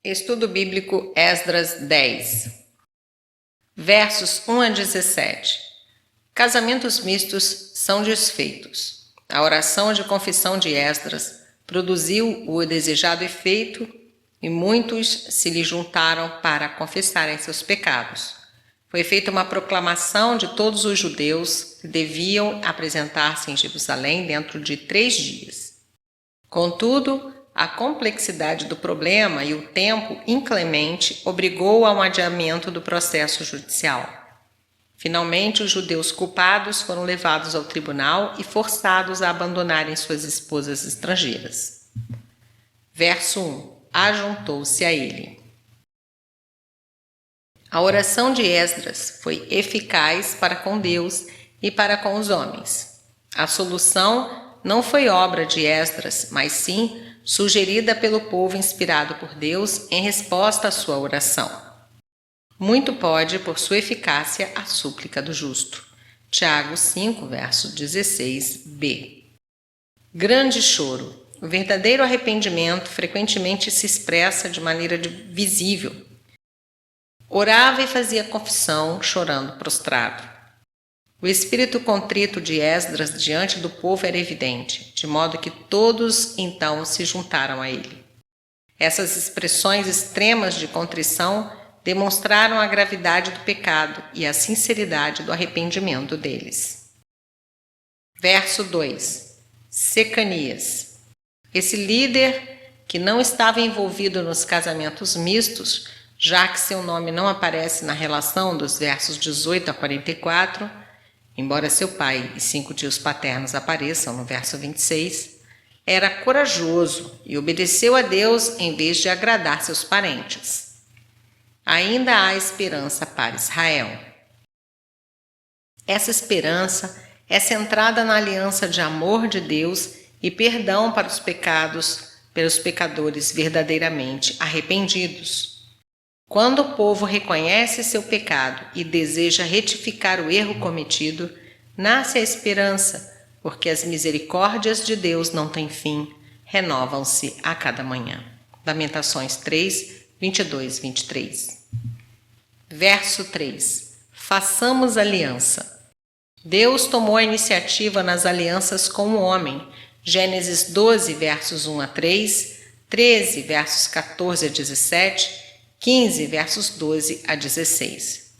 Estudo Bíblico Esdras 10, versos 1 a 17. Casamentos mistos são desfeitos. A oração de confissão de Esdras produziu o desejado efeito e muitos se lhe juntaram para confessarem seus pecados. Foi feita uma proclamação de todos os judeus que deviam apresentar-se em Jerusalém dentro de 3 dias. Contudo, a complexidade do problema e o tempo inclemente obrigou a um adiamento do processo judicial. Finalmente, os judeus culpados foram levados ao tribunal e forçados a abandonarem suas esposas estrangeiras. Verso 1. Ajuntou-se a ele. A oração de Esdras foi eficaz para com Deus e para com os homens. A solução não foi obra de Esdras, mas sim sugerida pelo povo inspirado por Deus em resposta à sua oração. Muito pode, por sua eficácia, a súplica do justo. Tiago 5, verso 16b. Grande choro. O verdadeiro arrependimento frequentemente se expressa de maneira visível. Orava e fazia confissão, chorando prostrado. O espírito contrito de Esdras diante do povo era evidente, de modo que todos então se juntaram a ele. Essas expressões extremas de contrição demonstraram a gravidade do pecado e a sinceridade do arrependimento deles. Verso 2. Secanias. Esse líder, que não estava envolvido nos casamentos mistos, já que seu nome não aparece na relação dos versos 18 a 44, embora seu pai e 5 tios paternos apareçam no verso 26, era corajoso e obedeceu a Deus em vez de agradar seus parentes. Ainda há esperança para Israel. Essa esperança é centrada na aliança de amor de Deus e perdão para os pecados pelos pecadores verdadeiramente arrependidos. Quando o povo reconhece seu pecado e deseja retificar o erro cometido, nasce a esperança, porque as misericórdias de Deus não têm fim, renovam-se a cada manhã. Lamentações 3, 22, 23. Verso 3. Façamos aliança. Deus tomou a iniciativa nas alianças com o homem. Gênesis 12, versos 1 a 3, 13, versos 14 a 17, 15, versos 12 a 16.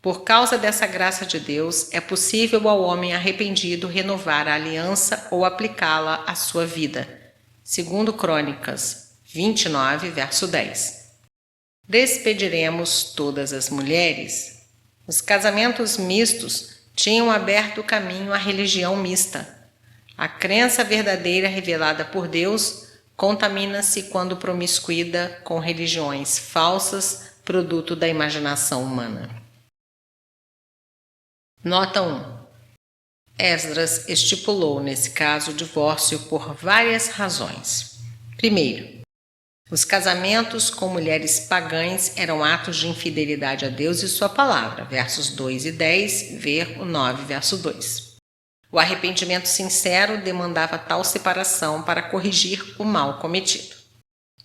Por causa dessa graça de Deus, é possível ao homem arrependido renovar a aliança ou aplicá-la à sua vida. Segundo Crônicas 29, verso 10. Despediremos todas as mulheres. Os casamentos mistos tinham aberto o caminho à religião mista. A crença verdadeira revelada por Deus contamina-se quando promiscuída com religiões falsas, produto da imaginação humana. Nota 1. Esdras estipulou, nesse caso, o divórcio por várias razões. Primeiro, os casamentos com mulheres pagãs eram atos de infidelidade a Deus e sua palavra, versos 2 e 10, ver o 9, verso 2. O arrependimento sincero demandava tal separação para corrigir o mal cometido.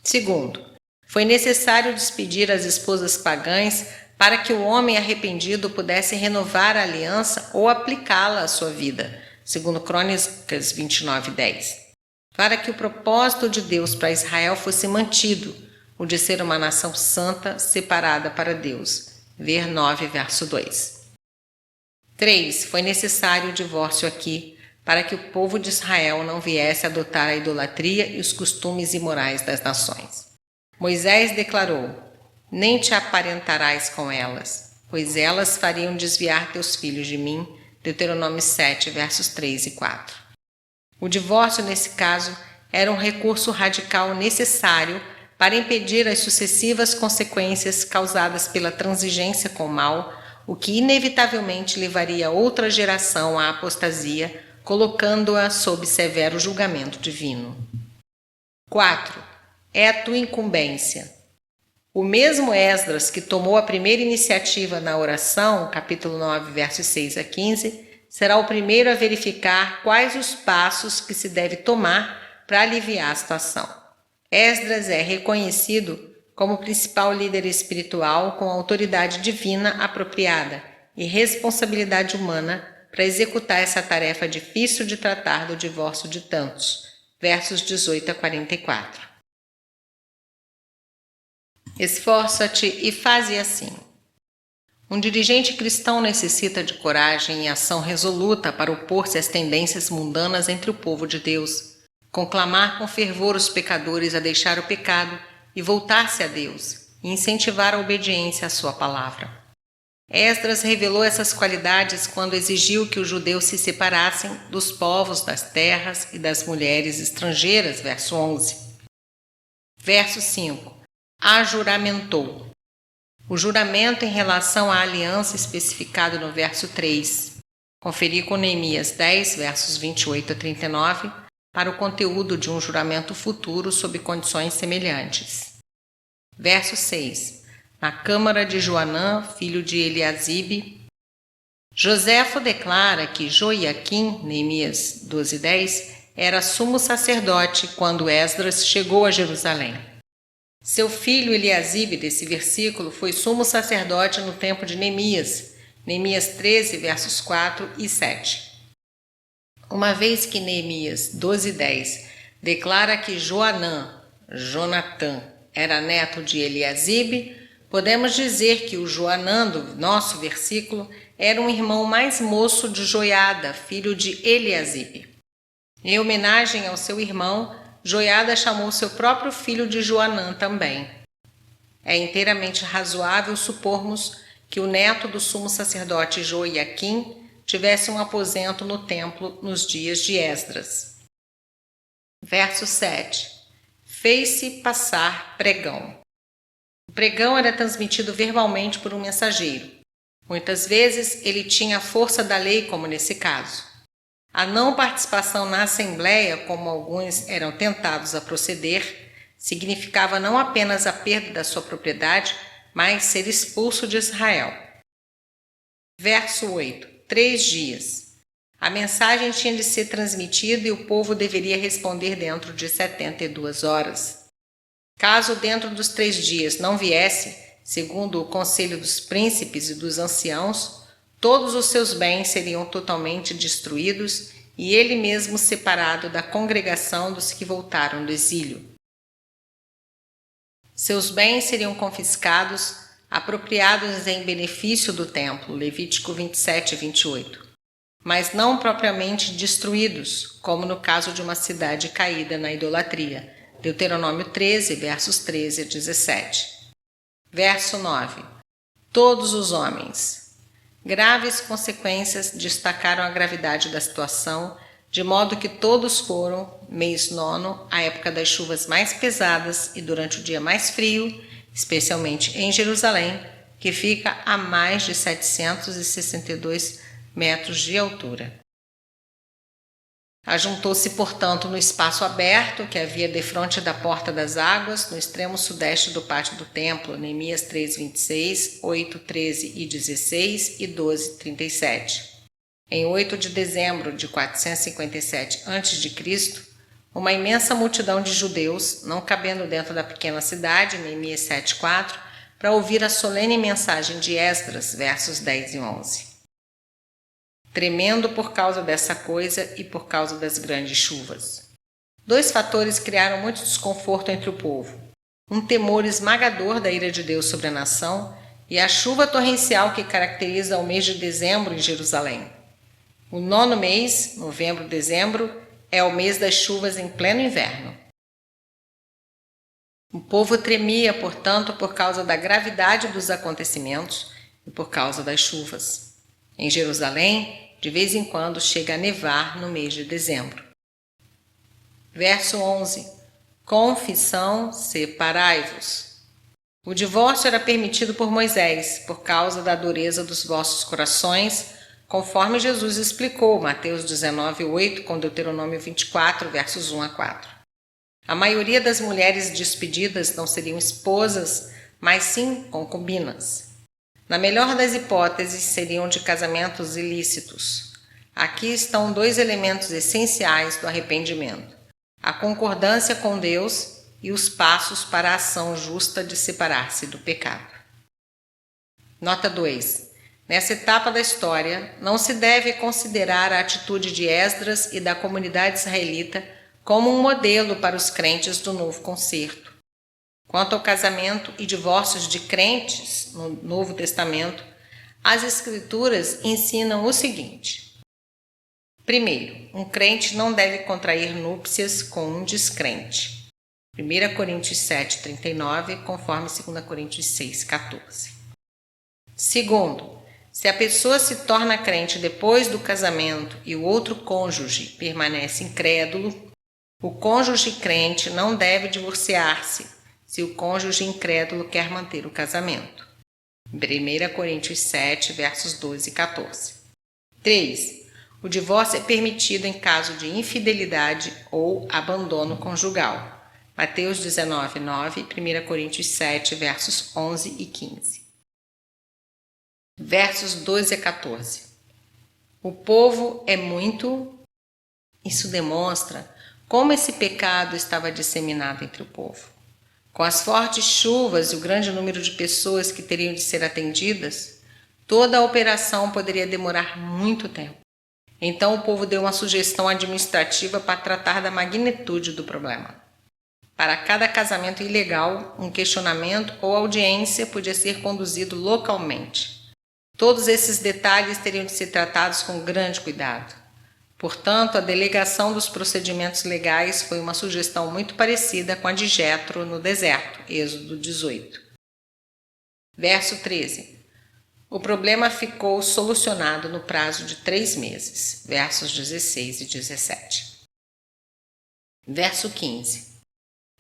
Segundo, foi necessário despedir as esposas pagãs para que o homem arrependido pudesse renovar a aliança ou aplicá-la à sua vida, segundo Crônicas 29, 10. Para que o propósito de Deus para Israel fosse mantido, o de ser uma nação santa separada para Deus, ver 9, verso 2. 3. Foi necessário o divórcio aqui para que o povo de Israel não viesse a adotar a idolatria e os costumes imorais das nações. Moisés declarou: nem te aparentarás com elas, pois elas fariam desviar teus filhos de mim. Deuteronômio 7, versos 3 e 4. O divórcio, nesse caso, era um recurso radical necessário para impedir as sucessivas consequências causadas pela transigência com o mal, o que inevitavelmente levaria outra geração à apostasia, colocando-a sob severo julgamento divino. 4. É a tua incumbência. O mesmo Esdras que tomou a primeira iniciativa na oração, capítulo 9, versos 6 a 15, será o primeiro a verificar quais os passos que se deve tomar para aliviar a situação. Esdras é reconhecido como principal líder espiritual com autoridade divina apropriada e responsabilidade humana para executar essa tarefa difícil de tratar do divórcio de tantos. Versos 18 a 44. Esforça-te e faze assim. Um dirigente cristão necessita de coragem e ação resoluta para opor-se às tendências mundanas entre o povo de Deus, conclamar com fervor os pecadores a deixar o pecado e voltar-se a Deus, e incentivar a obediência à sua palavra. Esdras revelou essas qualidades quando exigiu que os judeus se separassem dos povos, das terras e das mulheres estrangeiras, verso 11. Verso 5. Ajuramentou. O juramento em relação à aliança especificado no verso 3. Conferi com Neemias 10, versos 28 a 39, para o conteúdo de um juramento futuro sob condições semelhantes. Verso 6. Na câmara de Joanã, filho de Eliasibe. Joséfo declara que Joiaquim, Neemias 12:10, era sumo sacerdote quando Esdras chegou a Jerusalém. Seu filho Eliasibe, desse versículo, foi sumo sacerdote no tempo de Neemias, Neemias 13, versos 4 e 7. Uma vez que Neemias 12:10 declara que Jonatã, era neto de Eliasibe, podemos dizer que o Joanã do nosso versículo era um irmão mais moço de Joiada, filho de Eliasibe. Em homenagem ao seu irmão, Joiada chamou seu próprio filho de Joanã também. É inteiramente razoável supormos que o neto do sumo sacerdote Joiaquim tivesse um aposento no templo nos dias de Esdras. Verso 7. Fez-se passar pregão. O pregão era transmitido verbalmente por um mensageiro. Muitas vezes ele tinha a força da lei, como nesse caso. A não participação na assembleia, como alguns eram tentados a proceder, significava não apenas a perda da sua propriedade, mas ser expulso de Israel. Verso 8. 3 dias. A mensagem tinha de ser transmitida e o povo deveria responder dentro de 72 horas. Caso dentro dos 3 dias não viesse, segundo o conselho dos príncipes e dos anciãos, todos os seus bens seriam totalmente destruídos e ele mesmo separado da congregação dos que voltaram do exílio. Seus bens seriam confiscados, apropriados em benefício do templo, Levítico 27 e 28, mas não propriamente destruídos, como no caso de uma cidade caída na idolatria, Deuteronômio 13, versos 13 a 17. Verso 9. Todos os homens. Graves consequências destacaram a gravidade da situação, de modo que todos foram, mês 9, a época das chuvas mais pesadas e durante o dia mais frio, especialmente em Jerusalém, que fica a mais de 762 metros de altura. Ajuntou-se, portanto, no espaço aberto que havia defronte da Porta das Águas, no extremo sudeste do pátio do templo, Neemias 3:26, 8:13 e 16 e 12:37. Em 8 de dezembro de 457 a.C., uma imensa multidão de judeus, não cabendo dentro da pequena cidade, Neemias 7:4, para ouvir a solene mensagem de Esdras, versos 10 e 11. Tremendo por causa dessa coisa e por causa das grandes chuvas. 2 fatores criaram muito desconforto entre o povo. Um temor esmagador da ira de Deus sobre a nação e a chuva torrencial que caracteriza o mês de dezembro em Jerusalém. O 9º mês, novembro-dezembro, é o mês das chuvas em pleno inverno. O povo tremia, portanto, por causa da gravidade dos acontecimentos e por causa das chuvas. Em Jerusalém, de vez em quando chega a nevar no mês de dezembro. Verso 11. Confissão, separai-vos. O divórcio era permitido por Moisés, por causa da dureza dos vossos corações, conforme Jesus explicou, Mateus 19:8, com Deuteronômio 24, versos 1 a 4. A maioria das mulheres despedidas não seriam esposas, mas sim concubinas. Na melhor das hipóteses, seriam de casamentos ilícitos. Aqui estão 2 elementos essenciais do arrependimento: a concordância com Deus e os passos para a ação justa de separar-se do pecado. Nota 2. Nessa etapa da história, não se deve considerar a atitude de Esdras e da comunidade israelita como um modelo para os crentes do Novo Concerto. Quanto ao casamento e divórcios de crentes no Novo Testamento, as Escrituras ensinam o seguinte. Primeiro, um crente não deve contrair núpcias com um descrente. 1 Coríntios 7:39, conforme 2 Coríntios 6:14. Segundo, se a pessoa se torna crente depois do casamento e o outro cônjuge permanece incrédulo, o cônjuge crente não deve divorciar-se se o cônjuge incrédulo quer manter o casamento. 1 Coríntios 7, versos 12 e 14. 3. O divórcio é permitido em caso de infidelidade ou abandono conjugal. Mateus 19, 9 e 1 Coríntios 7, versos 11 e 15. Versos 12 a 14. O povo é muito. Isso demonstra como esse pecado estava disseminado entre o povo. Com as fortes chuvas e o grande número de pessoas que teriam de ser atendidas, toda a operação poderia demorar muito tempo. Então o povo deu uma sugestão administrativa para tratar da magnitude do problema. Para cada casamento ilegal, um questionamento ou audiência podia ser conduzido localmente. Todos esses detalhes teriam de ser tratados com grande cuidado. Portanto, a delegação dos procedimentos legais foi uma sugestão muito parecida com a de Jetro no deserto, Êxodo 18. Verso 13. O problema ficou solucionado no prazo de 3 meses, versos 16 e 17. Verso 15.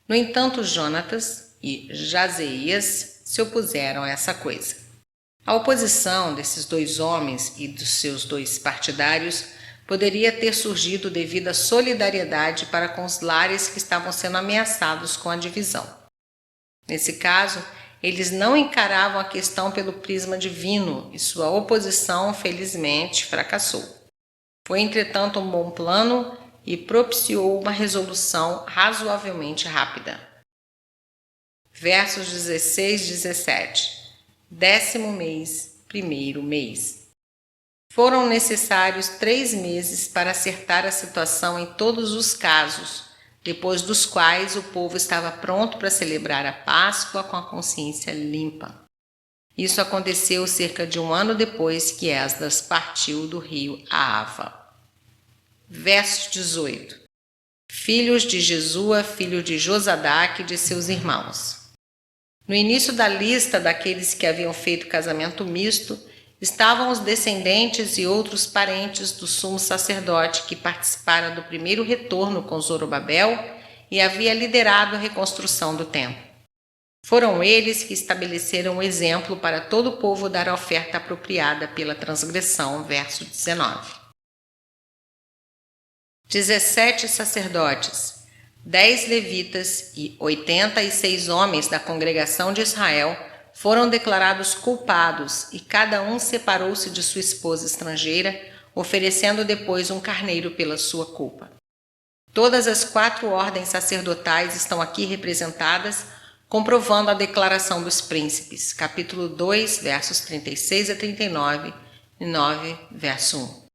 No entanto, Jonatas e Jazeías se opuseram a essa coisa. A oposição desses dois homens e dos seus dois partidários poderia ter surgido devido à solidariedade para com os lares que estavam sendo ameaçados com a divisão. Nesse caso, eles não encaravam a questão pelo prisma divino e sua oposição, felizmente, fracassou. Foi, entretanto, um bom plano e propiciou uma resolução razoavelmente rápida. Versos 16 e 17. 10º mês, 1º mês. Foram necessários 3 meses para acertar a situação em todos os casos, depois dos quais o povo estava pronto para celebrar a Páscoa com a consciência limpa. Isso aconteceu cerca de 1 ano depois que Esdras partiu do rio Ahava. Verso 18. Filhos de Jesua, filho de Josadaque e de seus irmãos. No início da lista daqueles que haviam feito casamento misto, estavam os descendentes e outros parentes do sumo sacerdote que participaram do primeiro retorno com Zorobabel e havia liderado a reconstrução do templo. Foram eles que estabeleceram o exemplo para todo o povo dar a oferta apropriada pela transgressão, verso 19. 17 sacerdotes, 10 levitas e 86 homens da congregação de Israel foram declarados culpados e cada um separou-se de sua esposa estrangeira, oferecendo depois um carneiro pela sua culpa. Todas as 4 ordens sacerdotais estão aqui representadas, comprovando a declaração dos príncipes, capítulo 2, versos 36 a 39 e 9, verso 1.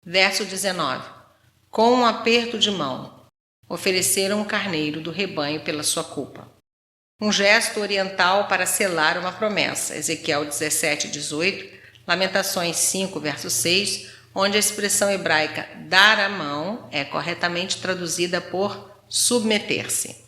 Verso 19. Com um aperto de mão, ofereceram um carneiro do rebanho pela sua culpa. Um gesto oriental para selar uma promessa, Ezequiel 17, 18, Lamentações 5, verso 6, onde a expressão hebraica dar a mão é corretamente traduzida por submeter-se.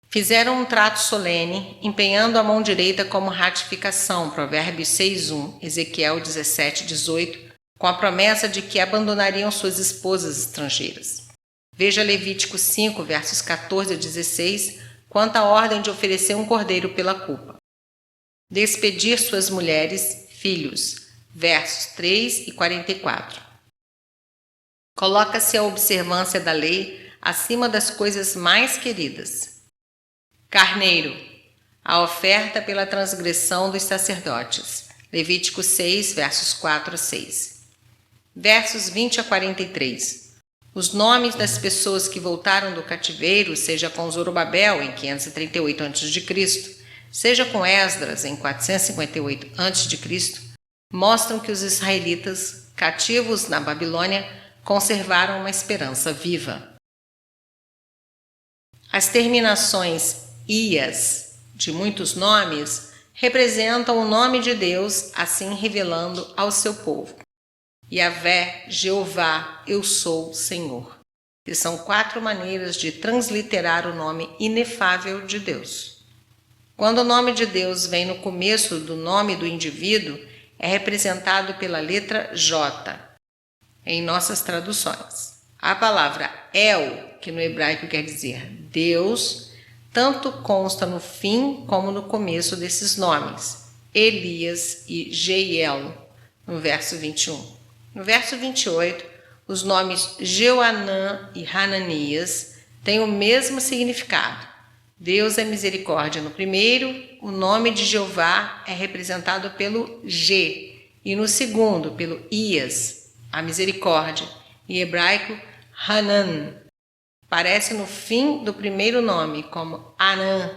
Fizeram um trato solene, empenhando a mão direita como ratificação, Provérbios 6:1, Ezequiel 17:18, com a promessa de que abandonariam suas esposas estrangeiras. Veja Levítico 5, versos 14 a 16, quanto à ordem de oferecer um cordeiro pela culpa. Despedir suas mulheres, filhos, versos 3 e 44. Coloca-se a observância da lei acima das coisas mais queridas. Carneiro, a oferta pela transgressão dos sacerdotes. Levítico 6, versos 4 a 6. Versos 20 a 43. Os nomes das pessoas que voltaram do cativeiro, seja com Zorobabel em 538 a.C., seja com Esdras em 458 a.C., mostram que os israelitas, cativos na Babilônia, conservaram uma esperança viva. As terminações ias de muitos nomes representam o nome de Deus, assim revelando ao seu povo: Yahvé, Jeová, eu sou Senhor, que são 4 maneiras de transliterar o nome inefável de Deus. Quando o nome de Deus vem no começo do nome do indivíduo, é representado pela letra J em nossas traduções. A palavra El, que no hebraico quer dizer Deus, tanto consta no fim como no começo desses nomes, Elias e Jeiel, no verso 21. No verso 28, os nomes Joanã e Hananias têm o mesmo significado. Deus é misericórdia no primeiro, o nome de Jeová é representado pelo G, e no segundo, pelo Ias, a misericórdia, em hebraico Hanan. Aparece no fim do primeiro nome como Anã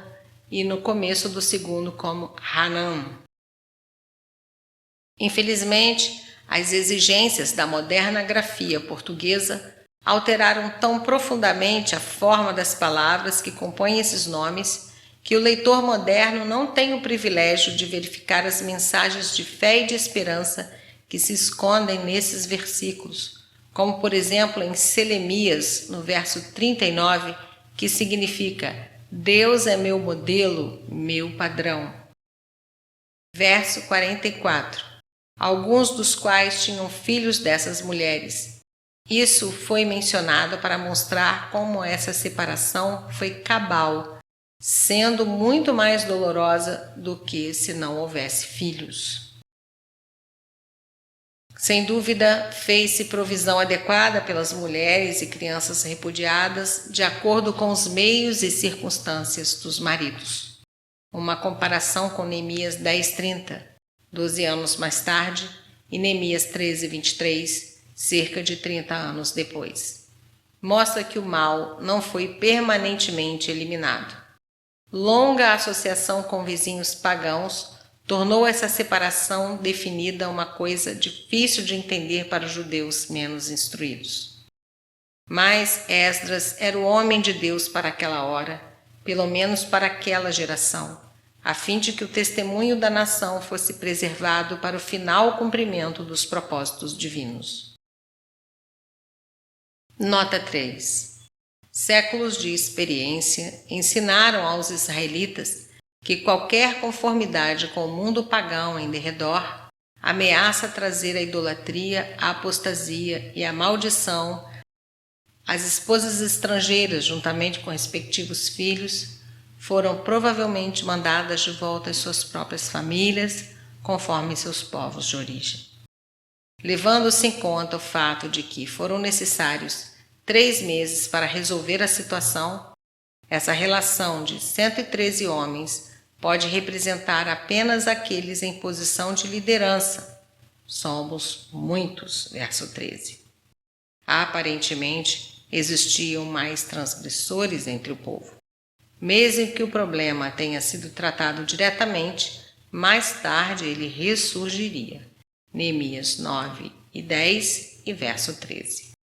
e no começo do segundo como Hanan. Infelizmente, as exigências da moderna grafia portuguesa alteraram tão profundamente a forma das palavras que compõem esses nomes que o leitor moderno não tem o privilégio de verificar as mensagens de fé e de esperança que se escondem nesses versículos, como por exemplo em Selemias, no verso 39, que significa Deus é meu modelo, meu padrão. Verso 44. Alguns dos quais tinham filhos dessas mulheres. Isso foi mencionado para mostrar como essa separação foi cabal, sendo muito mais dolorosa do que se não houvesse filhos. Sem dúvida, fez-se provisão adequada pelas mulheres e crianças repudiadas de acordo com os meios e circunstâncias dos maridos. Uma comparação com Neemias 10:30, 12 anos mais tarde, e Neemias 13:23, cerca de 30 anos depois. Mostra que o mal não foi permanentemente eliminado. Longa associação com vizinhos pagãos tornou essa separação definida uma coisa difícil de entender para os judeus menos instruídos. Mas Esdras era o homem de Deus para aquela hora, pelo menos para aquela geração, a fim de que o testemunho da nação fosse preservado para o final cumprimento dos propósitos divinos. Nota 3. Séculos de experiência ensinaram aos israelitas que qualquer conformidade com o mundo pagão em derredor ameaça trazer a idolatria, a apostasia e a maldição. As esposas estrangeiras, juntamente com respectivos filhos, foram provavelmente mandadas de volta às suas próprias famílias, conforme seus povos de origem. Levando-se em conta o fato de que foram necessários 3 meses para resolver a situação, essa relação de 113 homens pode representar apenas aqueles em posição de liderança. Somos muitos, verso 13. Aparentemente, existiam mais transgressores entre o povo. Mesmo que o problema tenha sido tratado diretamente, mais tarde ele ressurgiria. Neemias 9:10 e verso 13.